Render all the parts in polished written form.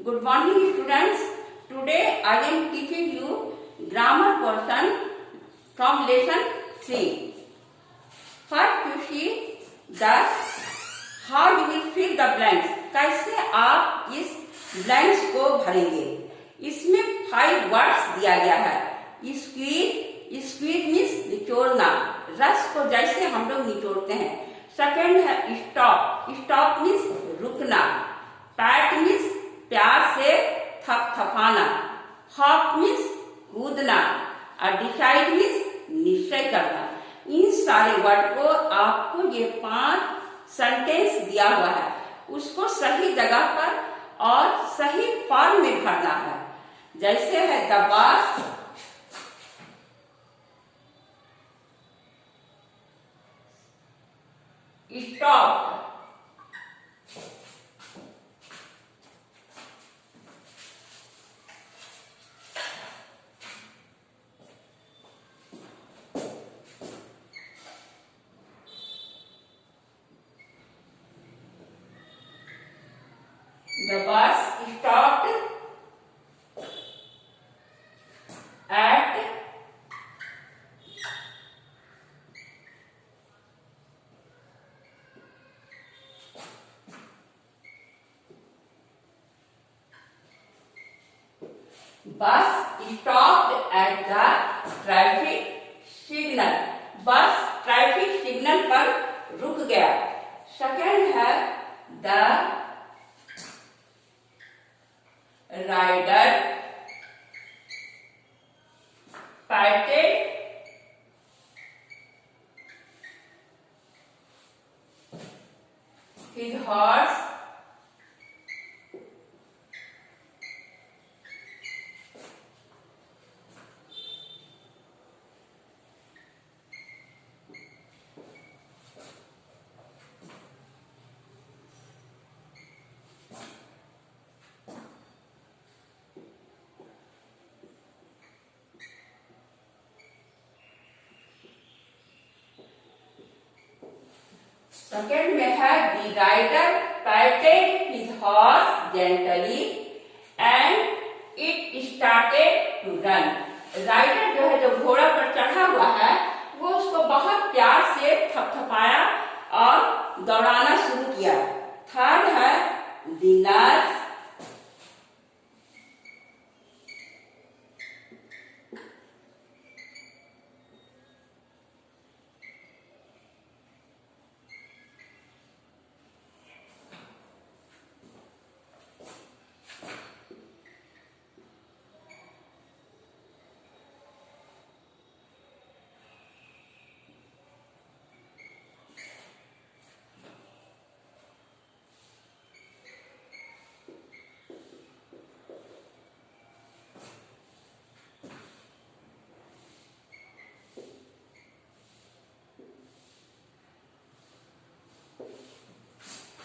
Good morning, students. Today I am teaching you grammar portion from lesson 3. First you see that how you will fill the blanks. कैसे आप इस blanks को भरेंगे. इसमें 5 words दिया गया है. स्क्वीज मीन्स निचोड़ना. रस को जैसे हम लोग निचोड़ते हैं. सेकेंड है स्टॉप. स्टॉप मीन्स रुकना. पैट मीन्स प्यार से थपथपाना. हॉप मीन्स कूदना. और डिसाइड मीन्स निश्चय करना. इन सारे वर्ड को आपको ये 5 सेंटेंस दिया हुआ है, उसको सही जगह पर और सही फॉर्म में भरना है. जैसे है the bus stop. The bus stopped at the traffic signal. Bus traffic signal पर रुक गया. सेकेंड है the rider patted his horse second में है the rider patted his horse gently and it started to run. Rider जो है, जो घोड़ा पर चढ़ा हुआ है, वो उसको बहुत प्यार से थपथपाया और दौड़ाना शुरू किया. थर्ड है द नर्स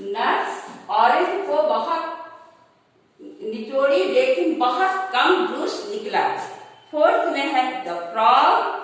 नर्स ऑरेंज को बहुत निचोड़ी, लेकिन बहुत कम जूस निकला. फोर्थ में है the frog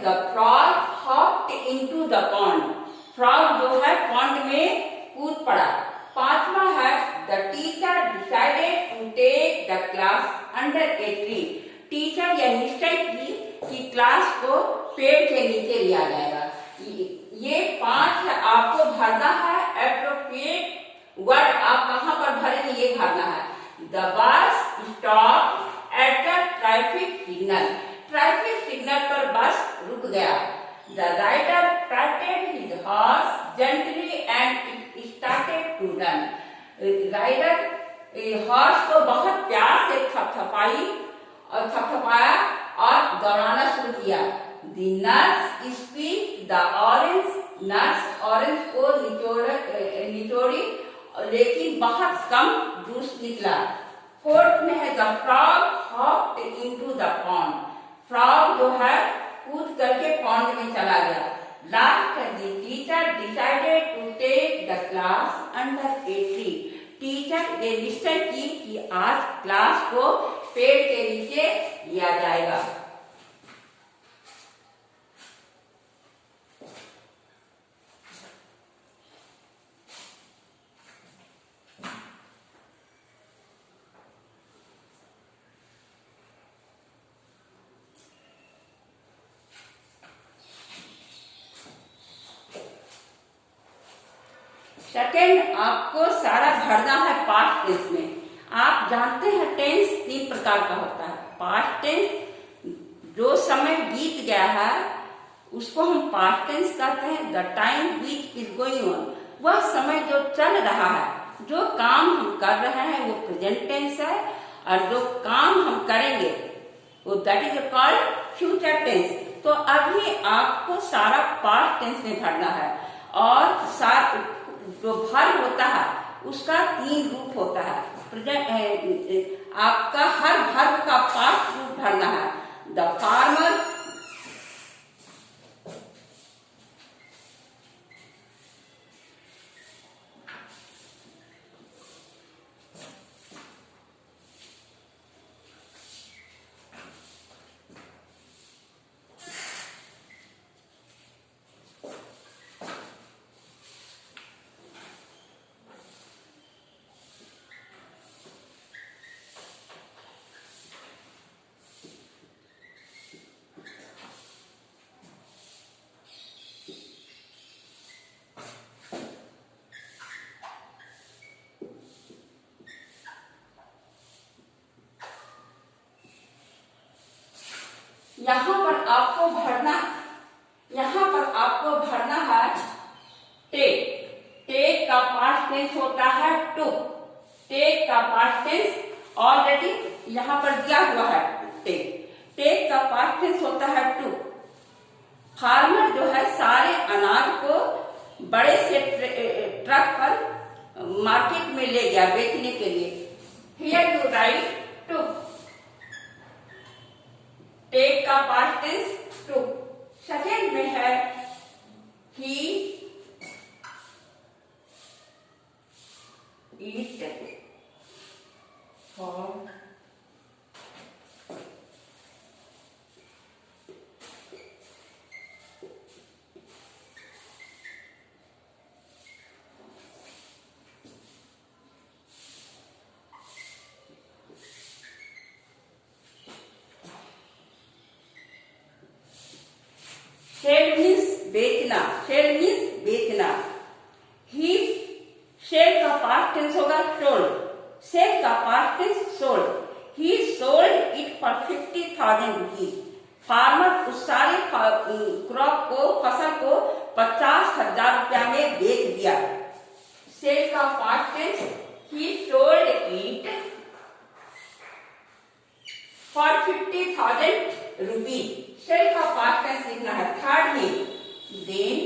the frog hopped into the pond. Frog जो है पॉन्ड में कूद पड़ा. पांचवा है the teacher decided to take the class under a tree. Teacher यह निश्चय की कि क्लास को पेड़ के नीचे लिया जाएगा. ये 5 आपको भरना है. एप्रोप्रिएट वर्ड आप कहाँ पर भरेंगे ये भरना है. The bus stop at the traffic signal. Traffic signal पर बस रुक गया. The rider patted his horse gently and it started to run. Rider horse को बहुत प्यार से थपथपाया और दौड़ाना शुरू किया। The nurse squeezed the orange. Nurse orange को निचोड़ी लेकिन बहुत कम जूस निकला। फोर्थ में है the frog hopped into the pond. Frog जो है कूद करके पॉन्ड में चला गया। Last the teacher decided to take the class under a tree. Teacher ने निश्चय की कि आज क्लास को पेड़ के नीचे लिया जाएगा। सेकेंड, आपको सारा भरना है पास्ट टेंस में। आप जानते हैं टेंस 3 प्रकार का होता है। पास्ट टेंस, जो समय बीत गया है उसको हम पास्ट टेंस कहते हैं। The time which is going on, वह समय जो चल रहा है। जो काम हम कर रहे हैं वो प्रेजेंट टेंस है, और जो काम हम करेंगे वो that is called future tense. तो अभी आपको सारा पास्ट टेंस में भरना है। और जो वर्ब होता है उसका 3 रूप होता है। आपका हर वर्ब का पास्ट रूप भरना है। द फार्मर, यहाँ पर आपको भरना है टेक। टेक का पास्ट टेंस होता है टुक। टेक का पास्ट टेंस ऑलरेडी यहाँ पर दिया हुआ है। टेक का पास्ट टेंस होता है टुक। फार्मर जो है सारे अनाज को बड़े से ट्रक पर मार्केट में ले गया बेचने के लिए। Here you write took. Take का पास्ट टेंस टुक। सेकेंड में है he it for sale means बेचना। सेल मीन्स बेचना। ही, सेल का पास्ट टेंस होगा सोल्ड। सेल का past tense sold. He sold it for 50,000 rupees. Farmer उस सारे क्रॉप को, फसल को 50,000 रुपया में बेच दिया। सेल का past tense he sold it for 50,000 rupees. Sale का पास्ट टेंस लिखना है। थर्ड में then,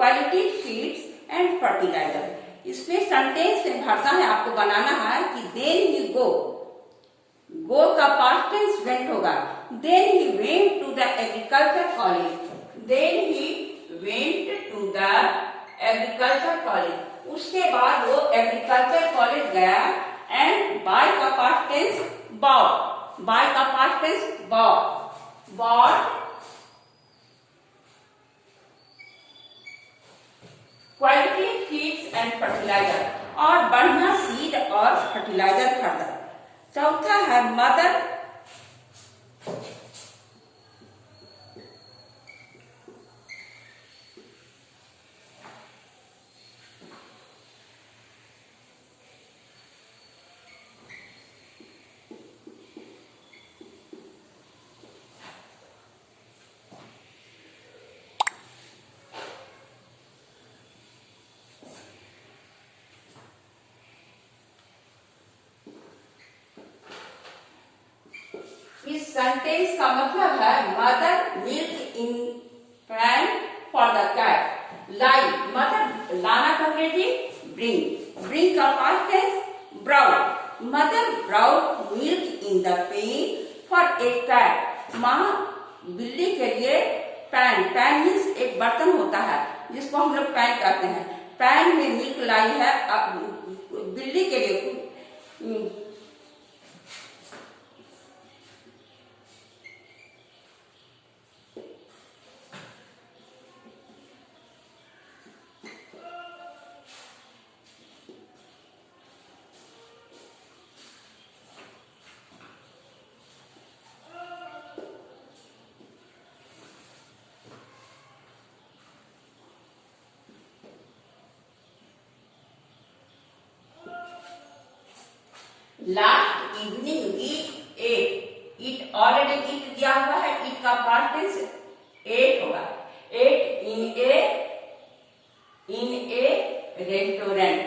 quality seeds and fertiliser. इसमें सेंटेंस में भरना है, आपको बनाना है कि देन ही गो, गो का पास्ट टेंस वेंट होगा। Then he went to the agriculture college, then he went to the agriculture college. उसके बाद वो एग्रीकल्चर कॉलेज गया। एंड बाय का पास्ट टेंस बॉट, बाय का past tense bought, bought quality seeds and fertiliser, और बढ़िया seed और fertiliser खरीदा। चौथा है मदर, इस सेंटेंस का मतलब है mother milk in pan for the cat. लाई, मदर लाना का अंग्रेजी ब्रिंग, ब्रिंग का past tense brought. Mother brought milk in the pan for a cat. माँ बिल्ली के लिए पैन, पैन मीन्स एक बर्तन होता है जिसको हम लोग पैन कहते हैं, पैन में मिल्क लाई है बिल्ली के लिए। Last evening eat ate, eat already eat दिया हुआ है, ईट का पास्ट टेंस एट होगा। Ate in a restaurant.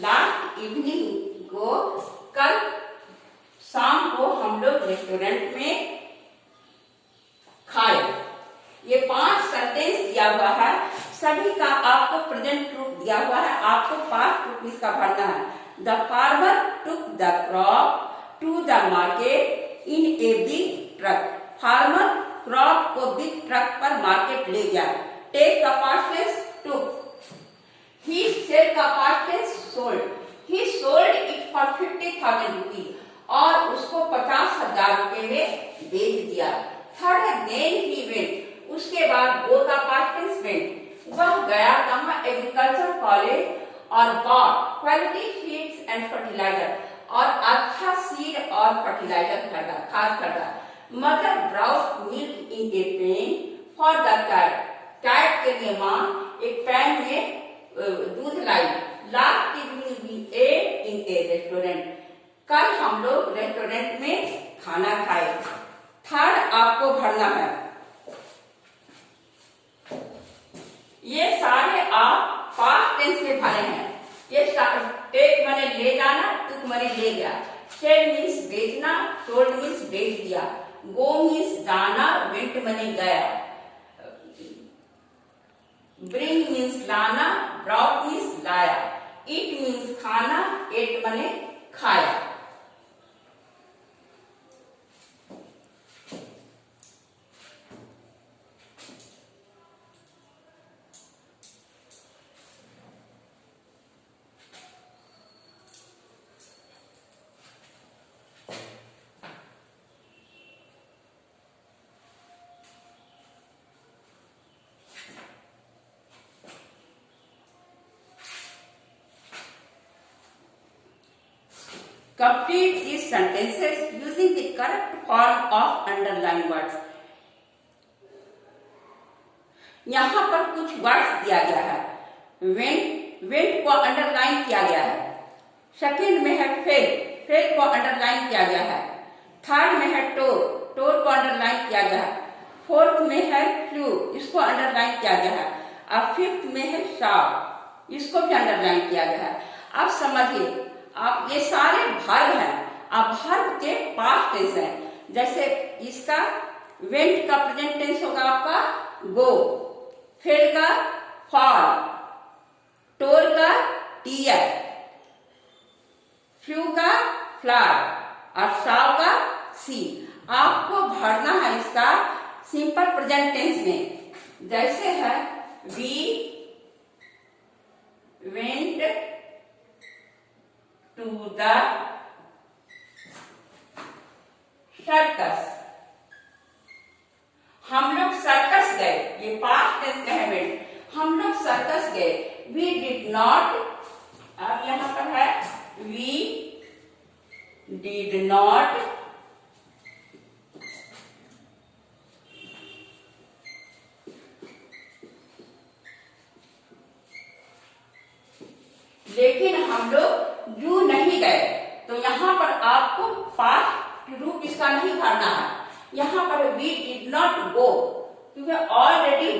Last evening को, कल शाम को हम लोग रेस्टोरेंट में खाए। ये 5 सेंटेंस दिया हुआ है, सभी का आपको प्रेजेंट ट्रूथ दिया हुआ है, आपको पास्ट ट्रूथ इसका भरना है। The farmer took the crop to the market in a big truck. Farmer crop को big truck पर market ले गया। Take का past tense took. He sell का past tense sold. He sold it for 50,000 rupees. और उसको 50,000 रुपए में बेच दिया। Third, then he went. उसके बाद go का past tense went. वह गया कहाँ? एग्रीकल्चर कॉलेज और bought quality seeds and fertiliser, और अच्छा सीड और फर्टिलाइजर खरीदा, खाद खरीदा। Mother brought milk in a pan for the cat, cat के लिए माँ एक पैन में दूध लाई। Last evening we ate in a restaurant, कल हम लोग रेस्टोरेंट में खाना खाए। थर्ड आपको भरना है, ये सारे आप पास्ट टेंस में भरे हैं। ये टेक माने ले जाना, टुक माने ले गया, सेल मीन्स बेचना, टोल्ड मीन्स बेच दिया, गो मीन्स जाना, वेंट माने गया, ब्रिंग मीन्स लाना, ब्राउट मीन्स लाया, ईट मीन्स खाना, एट माने खाया। Complete these sentences using the correct form of underlined words. यहाँ पर कुछ वर्ड्स दिया गया है। वेंट को अंडरलाइन किया गया है। सेकेंड में है फेल को अंडरलाइन किया गया है। थर्ड में है टोर को अंडरलाइन किया गया है। फोर्थ में है फ्लू, इसको अंडरलाइन किया गया है। अब फिफ्थ में है शार्प, इसको भी अंडरलाइन किया गया है। अब समझिए, आप ये सारे वर्ब हैं, अब वर्ब के पास्ट टेंस हैं। जैसे इसका वेंट का प्रेजेंट टेंस होगा आपका गो, फेल का फॉल, टोर का टीयर, फ्लू का फ्लावर और साव का सी। आपको भरना है इसका सिंपल प्रेजेंट टेंस में। जैसे है we went to the circus, हम लोग सर्कस गए, ये पास्ट टेंस का है। हम लोग सर्कस गए। वी डिड नॉट, अब यहां पर है वी डिड नॉट लेकिन हम लोग जू नहीं गए। तो यहाँ पर आपको पास्ट रूप इसका नहीं भरना है। यहाँ पर वी डिड नॉट गो, क्योंकि ऑलरेडी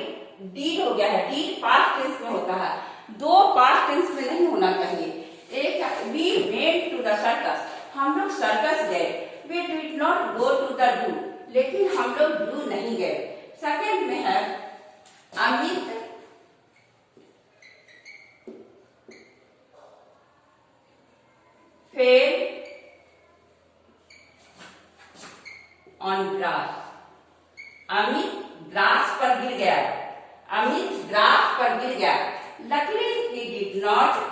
डीड हो गया है। डीड पास्ट टेंस में होता है, दो पास्ट टेंस में नहीं होना चाहिए। एक we went to the circus, हम लोग सर्कस गए। We did not go to the zoo, लेकिन हम लोग जू नहीं गए। सेकेंड में है Amit fell on grass, Amit grass पर गिर गया। अमित ग्रास पर गिर गया। लकीली ही डिड नॉट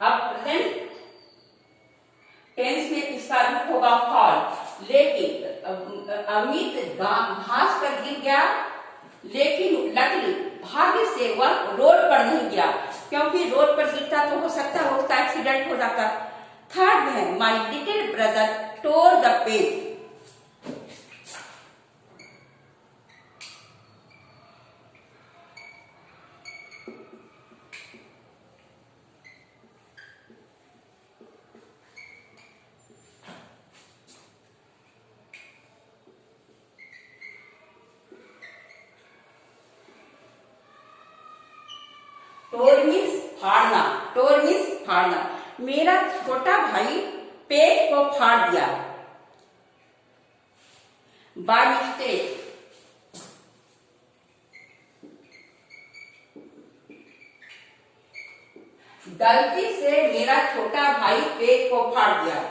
अब प्रेजेंट टेंस में इसका रूप होगा फॉल। लेकिन अमित घास पर गिर गया, लेकिन लकड़ी भाग्य से वह रोड पर नहीं गिरा, क्योंकि रोड पर गिरता तो हो सकता है उसका एक्सीडेंट हो जाता। थर्ड है my little brother tore the page, tore means फाड़ना, टोर मीन्स फाड़ना। मेरा छोटा भाई पेज को फाड़ दिया बाय मिस्टेक, गलती से मेरा छोटा भाई पेज को फाड़ दिया।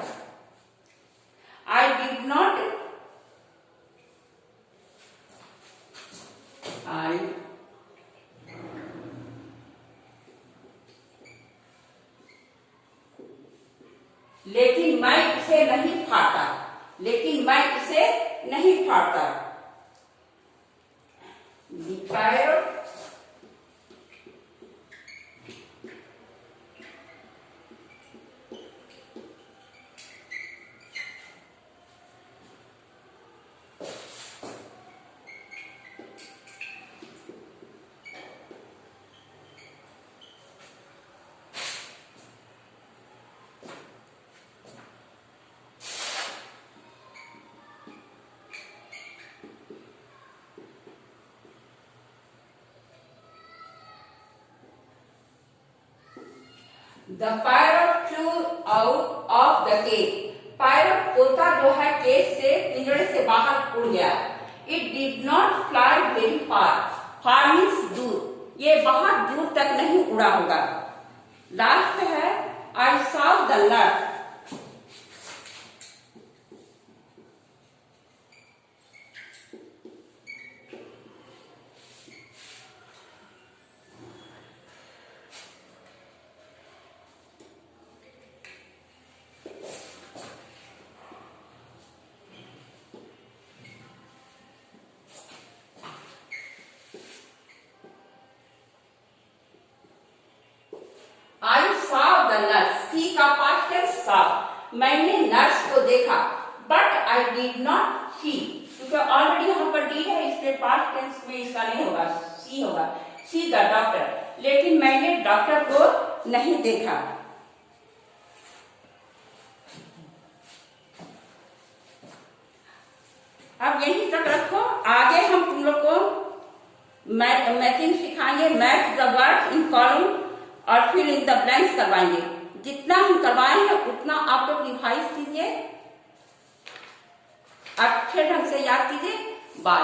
आई डिड नॉट, आई लेकिन मैं इसे नहीं फाड़ता, लेकिन मैं इसे नहीं फाड़ता। The parrot flew out of the cage. Parrot तोता जो है केज से, पिंजरे से बाहर उड़ गया। It did not fly very far. Far means दूर, ये बहुत दूर तक नहीं उड़ा होगा। लास्ट है I saw the lark. I saw the nurse. सी का पास्ट है saw. मैंने नर्स को देखा, बट आई डिड नॉट सी, क्योंकि ऑलरेडी यहाँ पर डी है, इसलिए पास्ट टेंस में इसका नहीं होगा, सी होगा। सी द डॉक्टर, लेकिन मैंने डॉक्टर को नहीं देखा। अब यहीं तक रखो, आगे हम तुम लोग को मैचिंग सिखाएंगे, match the words in column और फिल इन द ब्लैंक्स करवाएंगे। जितना हम करवाए हैं उतना आप लोग रिवाइज कीजिए, अच्छे ढंग से याद कीजिए। बाय।